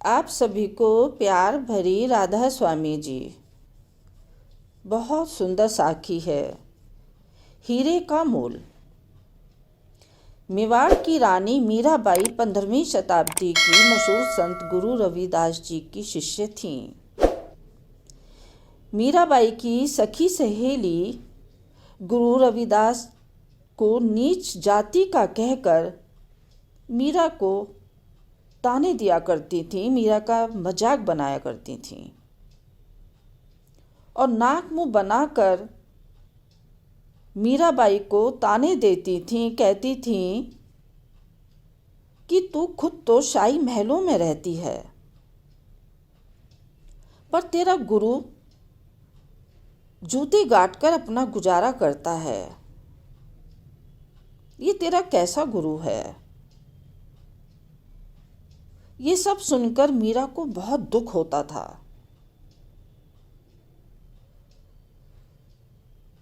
आप सभी को प्यार भरी राधा स्वामी जी। बहुत सुंदर साखी है। हीरे का मोल। मेवाड़ की रानी मीराबाई 15वीं शताब्दी की मशहूर संत गुरु रविदास जी की शिष्य थीं। मीराबाई की सखी सहेली गुरु रविदास को नीच जाति का कहकर मीरा को ताने दिया करती थीं, मीरा का मजाक बनाया करती थीं और नाक मुंह बनाकर मीराबाई को ताने देती थीं, कहती थीं कि तू खुद तो शाही महलों में रहती है, पर तेरा गुरु जूती गाट कर अपना गुजारा करता है। ये तेरा कैसा गुरु है? ये सब सुनकर मीरा को बहुत दुख होता था।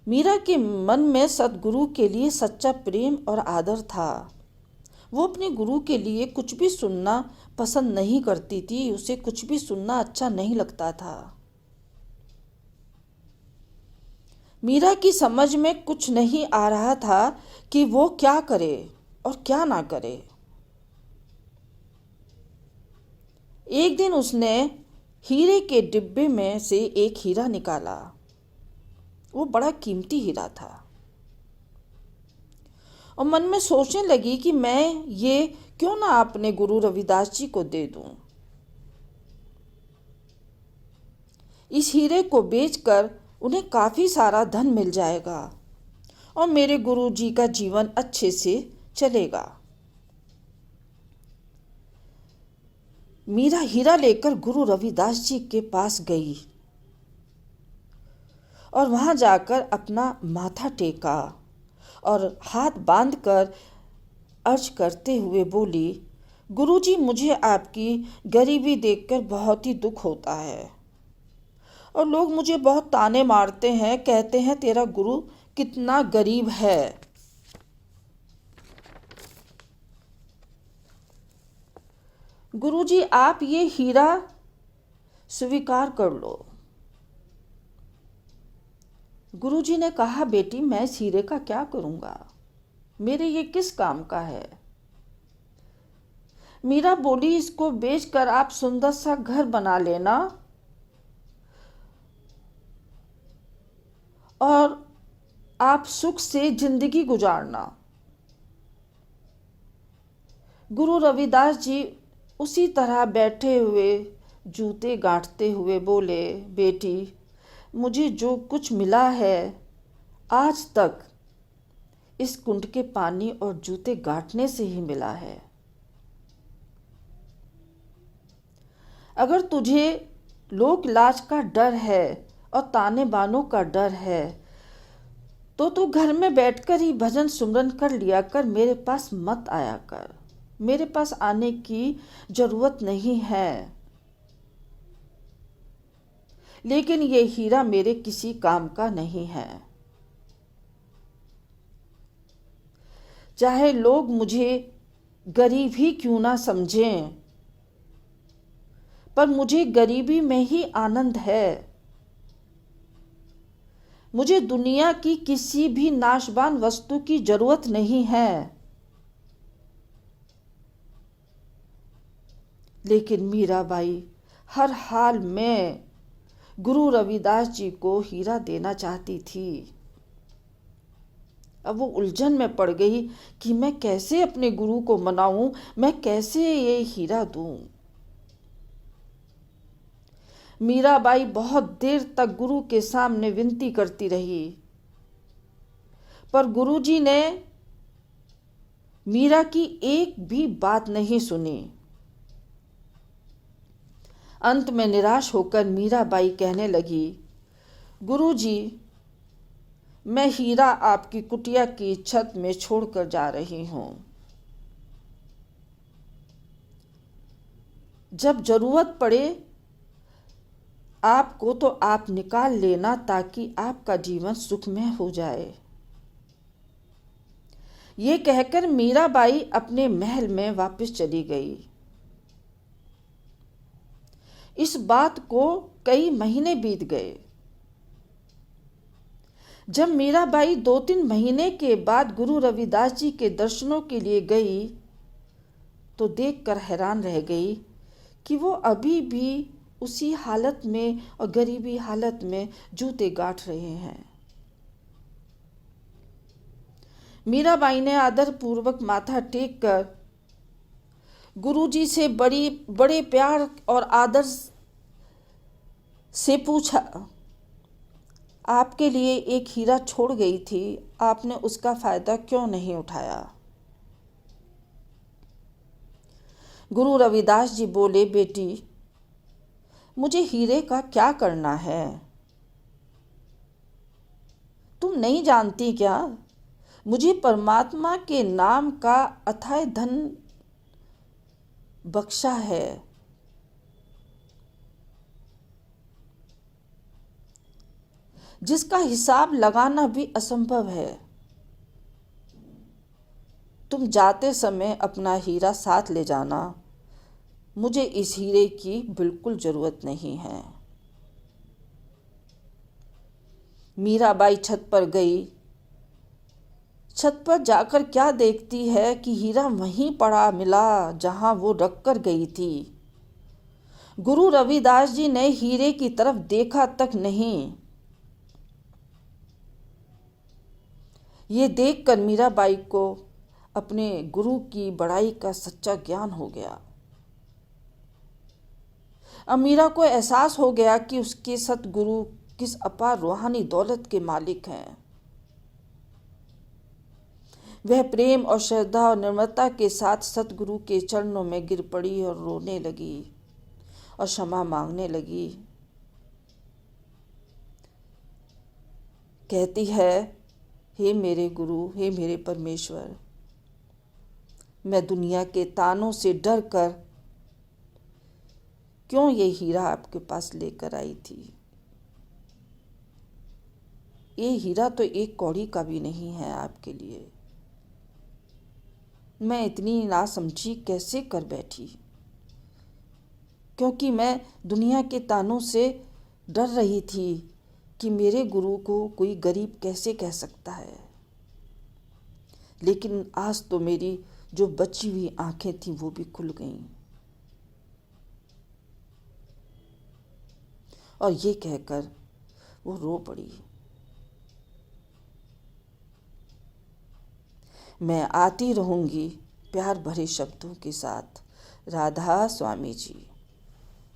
मीरा के मन में सतगुरु के लिए सच्चा प्रेम और आदर था। वो अपने गुरु के लिए कुछ भी सुनना पसंद नहीं करती थी, उसे कुछ भी सुनना अच्छा नहीं लगता था। मीरा की समझ में कुछ नहीं आ रहा था कि वो क्या करे और क्या ना करे। एक दिन उसने हीरे के डिब्बे में से एक हीरा निकाला। वो बड़ा कीमती हीरा था और मन में सोचने लगी कि मैं ये क्यों ना अपने गुरु रविदास जी को दे दूं। इस हीरे को बेचकर उन्हें काफ़ी सारा धन मिल जाएगा और मेरे गुरु जी का जीवन अच्छे से चलेगा। मीरा हीरा लेकर गुरु रविदास जी के पास गई और वहां जाकर अपना माथा टेका और हाथ बांधकर अर्ज करते हुए बोली, गुरुजी, मुझे आपकी गरीबी देखकर बहुत ही दुख होता है और लोग मुझे बहुत ताने मारते हैं, कहते हैं तेरा गुरु कितना गरीब है। गुरुजी, आप ये हीरा स्वीकार कर लो। गुरुजी ने कहा, बेटी, मैं इस हीरे का क्या करूंगा? मेरे ये किस काम का है? मीरा बोली, इसको बेचकर आप सुंदर सा घर बना लेना और आप सुख से जिंदगी गुजारना। गुरु रविदास जी उसी तरह बैठे हुए जूते गांठते हुए बोले, बेटी, मुझे जो कुछ मिला है आज तक इस कुंड के पानी और जूते गांठने से ही मिला है। अगर तुझे लोक लाज का डर है और ताने बानों का डर है तो तू घर में बैठकर ही भजन सुमरन कर लिया कर, मेरे पास मत आया कर। मेरे पास आने की जरूरत नहीं है। लेकिन ये हीरा मेरे किसी काम का नहीं है। चाहे लोग मुझे गरीब ही क्यों ना समझें, पर मुझे गरीबी में ही आनंद है। मुझे दुनिया की किसी भी नाशवान वस्तु की जरूरत नहीं है। लेकिन मीराबाई हर हाल में गुरु रविदास जी को हीरा देना चाहती थी। अब वो उलझन में पड़ गई कि मैं कैसे अपने गुरु को मनाऊं, मैं कैसे ये हीरा दूं। मीराबाई बहुत देर तक गुरु के सामने विनती करती रही, पर गुरुजी ने मीरा की एक भी बात नहीं सुनी। अंत में निराश होकर मीराबाई कहने लगी, गुरुजी, मैं हीरा आपकी कुटिया की छत में छोड़कर जा रही हूं। जब जरूरत पड़े आपको तो आप निकाल लेना, ताकि आपका जीवन सुखमय हो जाए। ये कहकर मीराबाई अपने महल में वापस चली गई। इस बात को कई महीने बीत गए। जब मीराबाई 2-3 महीने के बाद गुरु रविदास जी के दर्शनों के लिए गई तो देखकर हैरान रह गई कि वो अभी भी उसी हालत में और गरीबी हालत में जूते गांठ रहे हैं। मीराबाई ने आदरपूर्वक माथा टेक कर गुरुजी से बड़े प्यार और आदर से पूछा, आपके लिए एक हीरा छोड़ गई थी, आपने उसका फायदा क्यों नहीं उठाया? गुरु रविदास जी बोले, बेटी, मुझे हीरे का क्या करना है? तुम नहीं जानती क्या? मुझे परमात्मा के नाम का अथाह धन बख्शा है। जिसका हिसाब लगाना भी असंभव है। तुम जाते समय अपना हीरा साथ ले जाना। मुझे इस हीरे की बिल्कुल जरूरत नहीं है। मीराबाई छत पर गई। छत पर जाकर क्या देखती है कि हीरा वहीं पड़ा मिला जहां वो रख कर गई थी। गुरु रविदास जी ने हीरे की तरफ देखा तक नहीं। ये देखकर मीराबाई को अपने गुरु की बड़ाई का सच्चा ज्ञान हो गया। अब मीरा को एहसास हो गया कि उसके सतगुरु किस अपार रूहानी दौलत के मालिक हैं। वह प्रेम और श्रद्धा और निर्मलता के साथ सतगुरु के चरणों में गिर पड़ी और रोने लगी और क्षमा मांगने लगी। कहती है, हे मेरे गुरु, हे मेरे परमेश्वर, मैं दुनिया के तानों से डर कर क्यों ये हीरा आपके पास लेकर आई थी? ये हीरा तो एक कौड़ी का भी नहीं है आपके लिए। मैं इतनी नासमझी कैसे कर बैठी? क्योंकि मैं दुनिया के तानों से डर रही थी कि मेरे गुरु को कोई गरीब कैसे कह सकता है। लेकिन आज तो मेरी जो बची हुई आंखें थी वो भी खुल गईं। और ये कहकर वो रो पड़ी। मैं आती रहूंगी प्यार भरे शब्दों के साथ। राधा स्वामी जी।